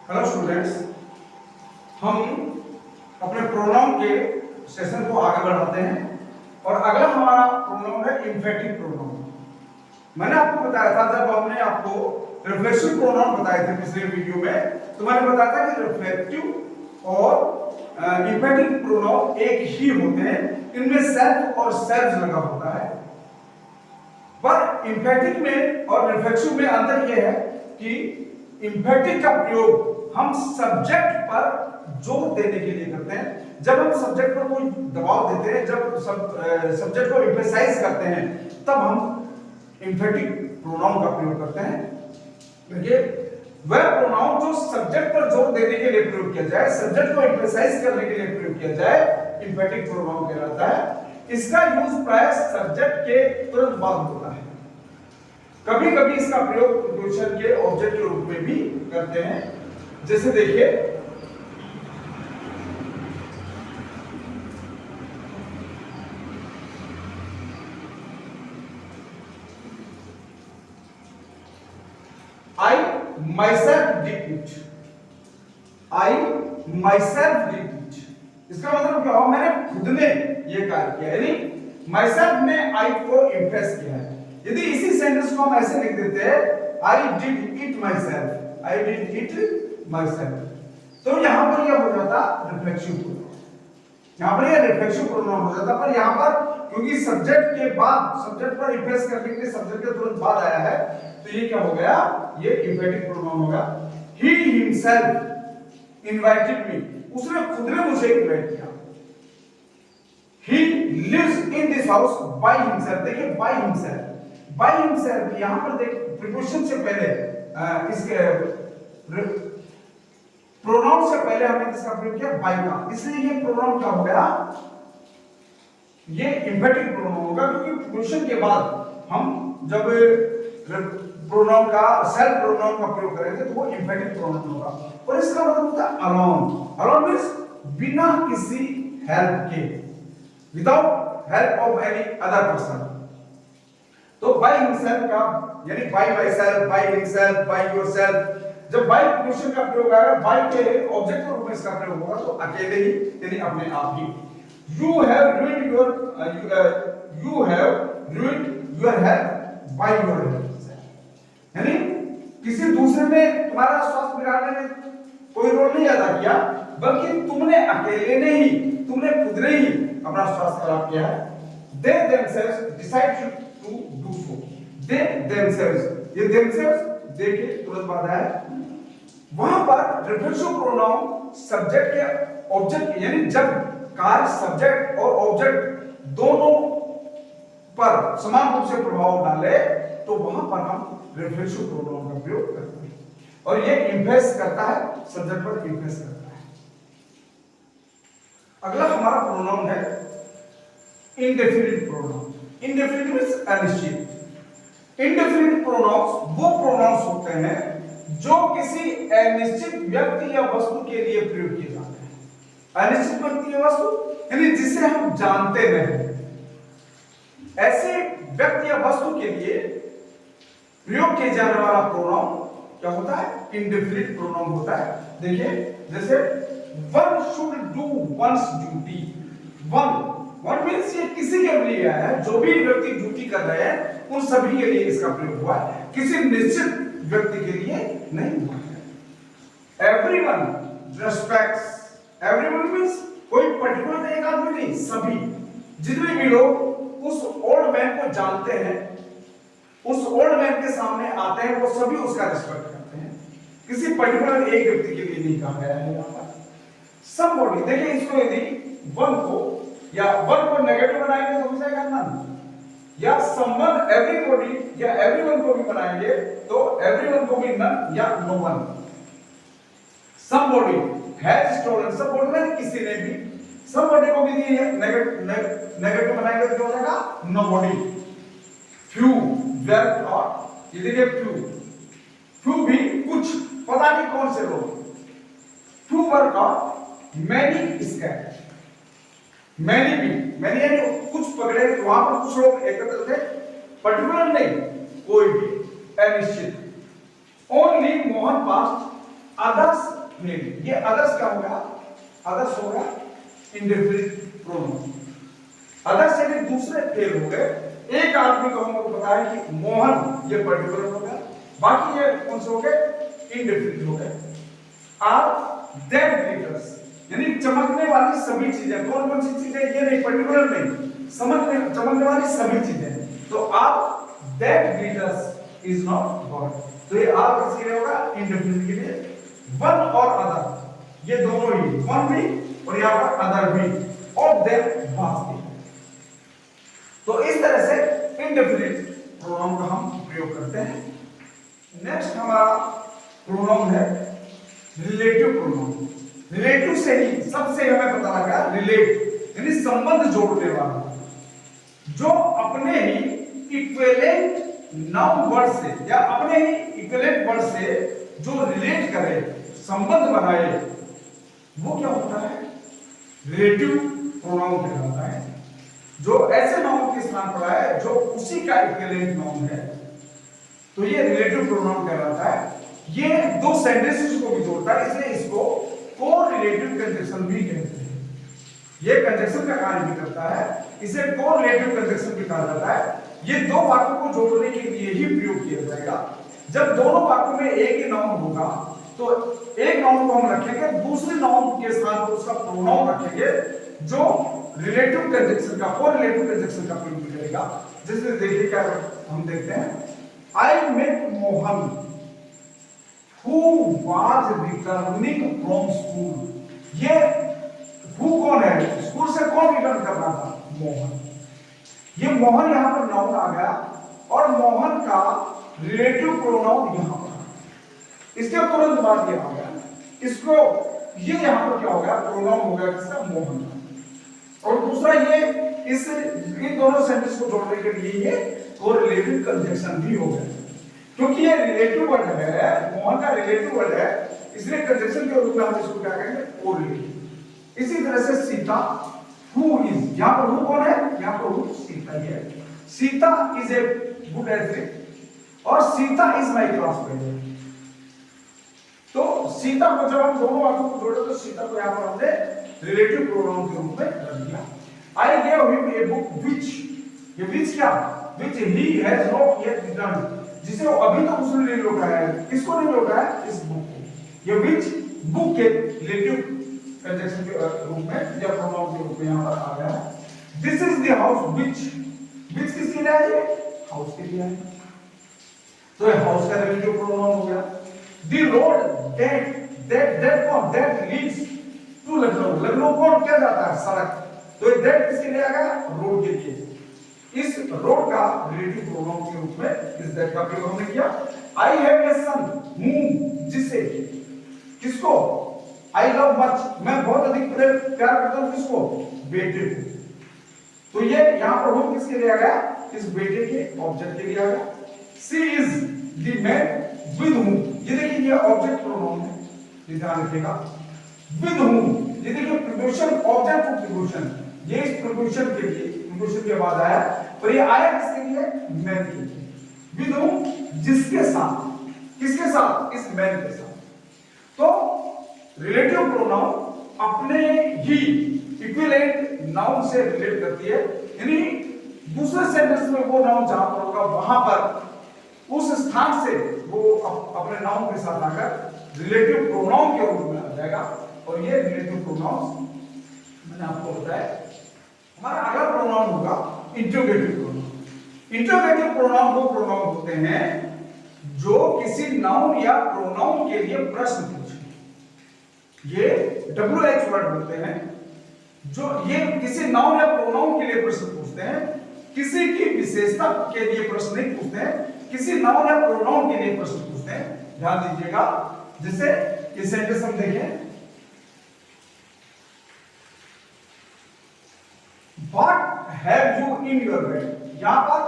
Hello students, हम अपने pronoun के सेशन को आगे बढ़ाते हैं और अगला हमारा प्रोनाउन है इंफेटिव प्रोनाउन। मैंने आपको बताया था, जब हमने आपको रिफ्लेक्सिव प्रोनाउन बताए थे पिछले वीडियो में, तो मैंने बताया था कि रिफ्लेक्टिव और इंफेटिव प्रोनाउन एक ही होते हैं, इनमें सेल्फ और सेल्फ लगा होता है। पर इंफेटिव में और रिफ्लेक्सिव में अंतर यह है कि इंफेटिव का प्रयोग हम सब्जेक्ट पर जोर देने के लिए करते हैं। जब हम सब्जेक्ट पर कोई दबाव देते हैं, जब सब्जेक्ट को एम्फसाइज करते हैं, तब हम इंफेटिव प्रोनाउन का प्रयोग करते हैं। देखिए, वह प्रोनाउन जो सब्जेक्ट पर जोर देने के लिए प्रयोग किया जाए, सब्जेक्ट को एम्फसाइज करने के लिए प्रयोग किया जाए, इंफेटिव प्रोनाउन कहलाता है। इसका यूज प्राय सब्जेक्ट के तुरंत बाद होता है। कभी कभी इसका प्रयोग प्रीपोजिशन के ऑब्जेक्ट के रूप में भी करते हैं। जैसे देखिए, I myself did it. I myself did it. इसका मतलब क्या हुआ? मैंने खुद ने ये कार्य किया, यानी myself ने I को इम्प्रेस किया है। यदि इसी सेंटेंस को हम ऐसे लिख देते हैं, I did it myself, I did it myself, तो यहां पर यह हो जाता रिफ्लेक्सिव प्रोनाउन। यहां पर यह रिफ्लेक्सिव प्रोनाउन हो जाता, पर यहां पर क्योंकि सब्जेक्ट के बाद, सब्जेक्ट पर इम्प्रेस करने के लिए सब्जेक्ट के तुरंत बाद आया है, तो ये क्या हो गया? ये इंफेटिव प्रोनाउन होगा। He himself invited me, उसने खुद ने मुझे इनवाइट किया। He lives in this house by himself। देखिए, by himself, by himself यहां पर देख, प्रीपोजिशन से पहले इसके प्रोनाउन से पहले हमने किसका प्रयोग किया? by का, इसलिए ये प्रोनाउन क्या हो गया? ये इंफेटिव प्रोनाउन होगा, क्योंकि प्रीपोजिशन के बाद हम जब प्रोनाउन का, सेल्फ प्रोनाउन का प्रयोग करेंगे तो वो इंफेटिव प्रोनाउन होगा। और इसका मतलब होता है अलोन। अलोन मींस बिना किसी हेल्प के, without help of any other person. तो बाय हिमसेल्फ का, यानी by myself, by himself, by yourself, जब बाय प्रीपोजिशन का प्रयोग आएगा, बाय के ऑब्जेक्ट के रूप में इसका प्रयोग होगा, तो अकेले ही, यानी अपने आप ही। You have ruined your health by your health, यानी किसी दूसरे ने तुम्हारा स्वास्थ्य बिगाड़ने में कोई रोल नहीं अदा किया, बल्कि तुमने अकेले ने ही, तुमने खुद ने ही अपना स्वास्थ्य खराब किया है। They themselves decide to do so. They themselves, ये themselves देखिए तुरंत बाद है, वहां पर रिफ्लेक्सिव प्रोनाउन सब्जेक्ट के ऑब्जेक्ट, यानी जब कार्य सब्जेक्ट और ऑब्जेक्ट दोनों पर समान रूप से प्रभाव डाले, तो वहां पर हम रिफ्लेक्सिव प्रोनाउन का प्रयोग करते हैं। और ये इम्प्रेस करता है, सब्जेक्ट पर इम्प्रेस करता है। अगला हमारा प्रोनाउन है इंडेफिनिट प्रोनाउन। इंडेफिनिट मींस अनिश्चित। इंडेफिनिट प्रोनाउंस वो प्रोनाउंस होते हैं जो किसी अनिश्चित व्यक्ति या वस्तु के लिए प्रयोग किए जाते हैं। अनिश्चित व्यक्ति या वस्तु, यानी जिसे हम जानते नहीं, ऐसे व्यक्ति या वस्तु के लिए प्रयोग किए जाने वाला प्रोनाउन क्या होता है? इंडेफिनिट प्रोनाउन होता है। देखिए, जैसे one should do once duty. One means ये किसी के लिए है, जो भी व्यक्ति ड्यूटी कर रहे हैं उन सभी के लिए इसका प्रयोग हुआ है, किसी निश्चित व्यक्ति के लिए नहीं हुआ है। एवरीवन रिस्पेक्ट्स, एवरीवन मींस कोई पर्टिकुलर एक आदमी नहीं, सभी, जितने भी लोग उस ओल्ड मैन को जानते हैं, उस ओल्ड मैन के सामने आते हैं, वो सभी उसका रिस्पेक्ट करते हैं। किसी पर्टिकुलर एक व्यक्ति के लिए नहीं कहा गया है यहाँ पर। समबॉडी, देखिए इसको यदि वन को या वन को नेगेटिव बनाएंगे तो हो जाएगा नन, या समवन, एवरीबॉडी या एवरीवन को भी बनाएंगे तो एवरीवन को भी नन या no one. Somebody has stolen, somebody में किसी ने भी, समबॉडी को भी दिए नेगेटिव बनाएंगे तो हो जाएगा नोबॉडी। फ्यू, वेरी थॉट, ये देखिए फ्यू भी कुछ, पता नहीं कौन से लोग। Few were caught, many scattered, many भी, मैनी यानी कुछ पकड़े, वहां पर कुछ लोग एकत्र थे, पर्टिकुलर नहीं, कोई भी, अनिश्चित। Only Mohan past, others fail. ये अदर्स क्या होगा? अदर्स होगा इंडेफिनिट प्रोनाउन। अदर्स यानी दूसरे फेल हो गए। एक आदमी को हमको बताया कि मोहन, ये पर्टिकुलर हो गया, बाकी ये कौन से हो गए? इंडेफिनिट हो गए। आर दैट ग्लिटर्स यानी चमकने वाली सभी चीजें। कौन कौन सी चीजें? ये नहीं, पर्टिकुलर नहीं, चमकने वाली सभी चीजें। तो all that glitters is not gold. तो ये आर किसके लिए होगा? इंडेफिनिट के लिए। वन और अदर, ये दोनों ही, वन भी और यहां पर अदर भी, ऑफ देम मस्ट बी। तो इस तरह से इंडेफिनिट प्रोनाउन का हम प्रयोग करते हैं। नेक्स्ट हमारा प्रोनाउन है रिलेटिव प्रोनाउन। रिलेटिव से ही सबसे हमें पता लगा, रिलेट यानी संबंध जोड़ने वाला, जो अपने ही इक्विवेलेंट नाउन वर्ड से या अपने ही इक्विवेलेंट वर्ड से जो रिलेट करे, संबंध बनाए, वो क्या होता है? रिलेटिव प्रोनाउन कहलाता है। जो ऐसे नाउन के स्थान पर आए जो उसी का इक्विवेलेंट नाउन है, तो ये रिलेटिव प्रोनाउन कहलाता है। ये दो सेंटेंसेस को भी जोड़ता है, इसलिए इसको कोरिलेटिव कंजक्शन भी कहते हैं। ये कंजक्शन का कार्य भी करता है, इसे कोरिलेटिव कंजक्शन भी कहा जाता है। ये दो वाक्यों को जोड़ने के लिए ही प्रयोग किया जाएगा। जब दोनों वाक्यों में एक ही नाउन होगा, तो एक नाउन को हम रखेंगे, दूसरे नाउन के स्थान पर उसका प्रोनाउन रखेंगे जो रिलेटिव कंजक्शन का, कोरिलेटिव कंजक्शन का प्रयोग करेगा। जैसे देखिए क्या हम देखते हैं, I met Mohan who was returning from school। ये who कौन है? स्कूल से कौन रिटर्न कर रहा था? मोहन। ये मोहन यहां पर नाउन आ गया और मोहन का रिलेटिव प्रोनाउन यहां पर, इसके तुरंत बाद ये आ गया, इसको ये यहां पर क्या हो गया? प्रोनाउन हो गया किसका? मोहन का। और दूसरा ये इन दोनों सेंटेंस को जोड़ने के लिए ये कोरिलेटिव कंजक्शन भी हो गया, क्योंकि ये रिलेटिव वर्ड है, मोहन का रिलेटिव वर्ड है, इसलिए कंजक्शन के रूप में हम इसको क्या कहेंगे? कोरिलेटिव। इसी तरह से सीता, हु इज, यहां पर हु कौन है? यहां पर हु सीता ही है। Sita is a good athlete और सीता इज माय क्लासमेट। तो सीता को जब हम दोनों वाक्यों को जोड़े, तो सीता को यहां पर हमने रिलेटिव प्रोनाउन के रूप में रख दिया। I gave him a book which, ये व्हिच क्या? Which he has not yet return, जिसे वो अभी तक उसने नहीं लौटा है। किसको नहीं लौटा है? इस बुक को। ये व्हिच बुक के रिलेटिव कंजक्शन के रूप में या प्रोनाउन के रूप में यहां पर आ गया है। This is the house which, which किसके लिए है? हाउस के लिए है। तो ये हाउस का रिलेटिव प्रोनाउन हो गया। द रोड दैट कौन? That leads to Lucknow, Lucknow कौन क्या जाता है? सड़क। तो ये दैट किसके लिए आएगा? रोड के लिए। इस रोड का रिलेटिव प्रोनाउन के रूप में इस दैट का प्रयोग हमने किया। आई हैव ए सन हूं, जिसे, किसको? आई लव मच, मैं बहुत अधिक प्यार करता हूं, किसको? बेटे को। तो ये यहां पर हूं किसके लिए आ गया? इस बेटे के ऑब्जेक्ट के लिए आ गया। सी इज द मैन विद हूं, ये देखिए ये ऑब्जेक्ट प्रोनाउन है, ये ध्यान रखिएगा। विद हूं, ये देखिए प्रीपोजिशन, ऑब्जेक्ट ऑफ प्रीपोजिशन, ये इस प्रीपोजिशन के लिए, प्रीपोजिशन के बाद आया, और ये आया किसके लिए? मैन के लिए। विद हूं, जिसके साथ, किसके साथ? इस मैन के साथ। तो रिलेटिव प्रोनाउन अपने ही इक्विवेलेंट नाउन से रिलेट करती है, यानी दूसरे सेंटेंस में वो नाउन जहां पर होगा वहां पर उस स्थान से वो अपने नाउन के साथ आकर रिलेटिव प्रोनाउन के रूप में आ जाएगा। और ये रिलेटिव प्रोनाउन मैंने आपको बताया। हमारा अगला प्रोनाउन होगा इंटरोगेटिव प्रोनाउन। इंटरोगेटिव प्रोनाउन वो प्रोनाउन होते हैं जो किसी नाउन या प्रोनाउन के लिए प्रश्न पूछे। ये WH वर्ड होते हैं जो ये किसी नाउन या प्रोनाउन के लिए प्रश्न पूछते हैं, किसी की विशेषता के लिए प्रश्न नहीं पूछते हैं, किसी नाउन या प्रोनाउन के लिए प्रश्न पूछते हैं। ध्यान दीजिएगा, जैसे ये सेंटेंस हम देखें, What have you in your bed? यहां पर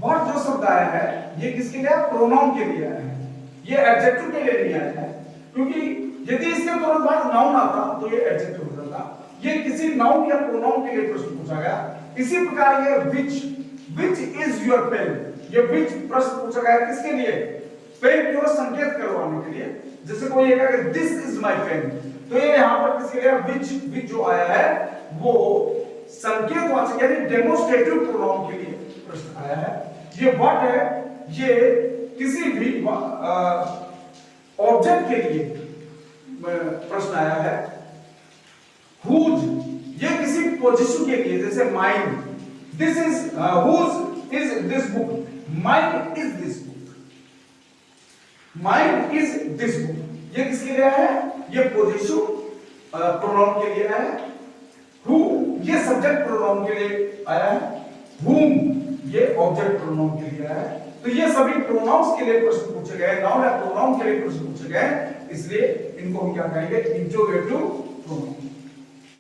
what जो शब्द आया है ये किसके लिए? प्रोनाउन के लिए आया है, ये एडजेक्टिव के लिए नहीं आया है, क्योंकि यदि इसके तुरंत बाद नाउन आता तो ये एडजेक्टिव हो जाता। ये किसी नाउन या प्रोनाउन के लिए प्रश्न पूछा गया। इसी प्रकार ये which is your pen, ये which प्रश्न पूछा गया किसके लिए? पेन की ओर संकेत करवाने के लिए। जैसे कोई ये कहेगा दिस इज माय पेन, तो ये यहां पर किसके लिए विच जो आया है वो संकेतवाचक यानी डेमोस्ट्रेटिव प्रोनाउन के लिए प्रश्न आया है। ये व्हाट है, ये किसी भी ऑब्जेक्ट के लिए प्रश्न आया है। हुज, ये किसी पोजीशन के लिए, जैसे mine, this is whose is this book, mine is this book, mine is this book, ये किसके लिए आया है, ये पोजीशन प्रोनाउन के लिए आया है। हु, ये सब्जेक्ट प्रोनाउन के लिए आया है। whom, ये ऑब्जेक्ट प्रोनाउन के लिए आया है। तो ये सभी प्रोनाउंस के लिए प्रश्न पूछे गए, नाउन या प्रोनाउन के लिए प्रश्न पूछे गए, इसलिए इनको हम क्या कहेंगे, इंट्रोगेटिव प्रोनाउन।